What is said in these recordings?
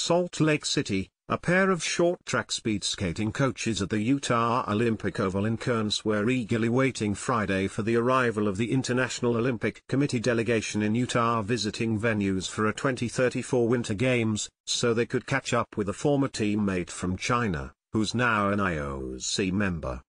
Salt Lake City, a pair of short-track speed skating coaches at the Utah Olympic Oval in Kearns were eagerly waiting Friday for the arrival of the International Olympic Committee delegation in Utah visiting venues for a 2034 Winter Games, so they could catch up with a former teammate from China, who's now an IOC member.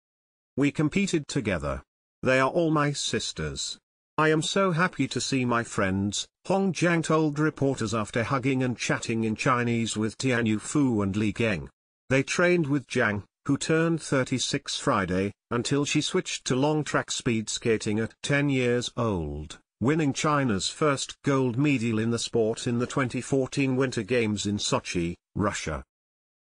"We competed together. They are all my sisters. I am so happy to see my friends," Hong Jiang told reporters after hugging and chatting in Chinese with Tianyu Fu and Li Geng. They trained with Jiang, who turned 36 Friday, until she switched to long-track speed skating at 10 years old, winning China's first gold medal in the sport in the 2014 Winter Games in Sochi, Russia.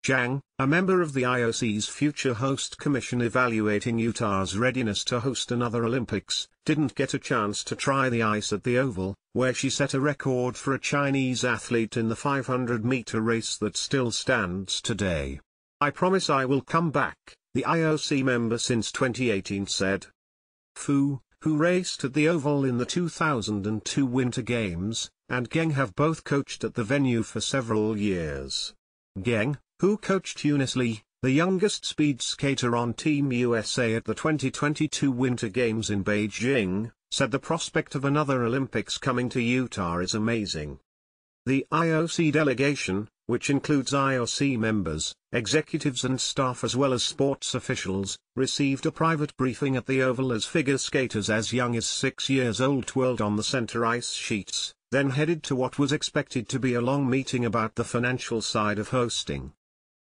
Jiang, a member of the IOC's Future Host Commission evaluating Utah's readiness to host another Olympics, didn't get a chance to try the ice at the Oval, where she set a record for a Chinese athlete in the 500-meter race that still stands today. "I promise I will come back," the IOC member since 2018 said. Fu, who raced at the Oval in the 2002 Winter Games, and Geng have both coached at the venue for several years. Geng, who coached Eunice Lee, the youngest speed skater on Team USA at the 2022 Winter Games in Beijing, said the prospect of another Olympics coming to Utah is amazing. The IOC delegation, which includes IOC members, executives and staff as well as sports officials, received a private briefing at the Oval as figure skaters as young as 6 years old twirled on the center ice sheets, then headed to what was expected to be a long meeting about the financial side of hosting.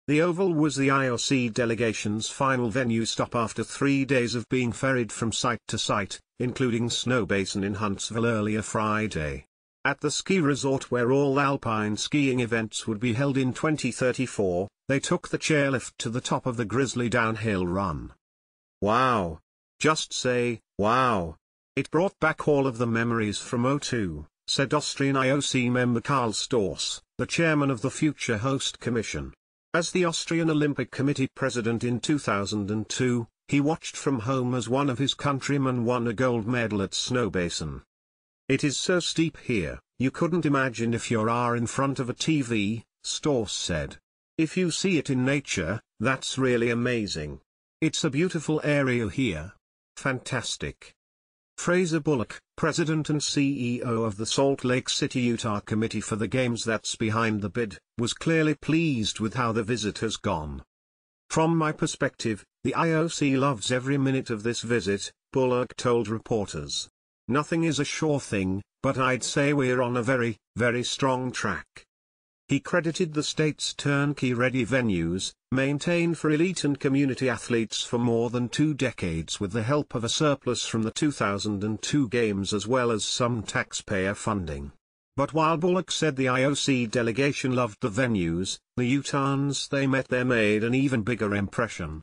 The Oval was the IOC delegation's final venue stop after 3 days of being ferried from site to site, including Snowbasin in Huntsville earlier Friday. At the ski resort where all alpine skiing events would be held in 2034, they took the chairlift to the top of the Grizzly downhill run. "Wow. Just say, wow. It brought back all of the memories from '02, said Austrian IOC member Karl Storz, the chairman of the Future Host Commission. As the Austrian Olympic Committee president in 2002, he watched from home as one of his countrymen won a gold medal at Snowbasin. "It is so steep here, you couldn't imagine if you are in front of a TV," Storz said. "If you see it in nature, that's really amazing. It's a beautiful area here. Fantastic." Fraser Bullock, president and CEO of the Salt Lake City, Utah Committee for the Games that's behind the bid, was clearly pleased with how the visit has gone. "From my perspective, the IOC loves every minute of this visit," Bullock told reporters. "Nothing is a sure thing, but I'd say we're on a very, very strong track." He credited the state's turnkey-ready venues, maintained for elite and community athletes for more than 2 decades with the help of a surplus from the 2002 Games as well as some taxpayer funding. But while Bullock said the IOC delegation loved the venues, the Utahns they met there made an even bigger impression.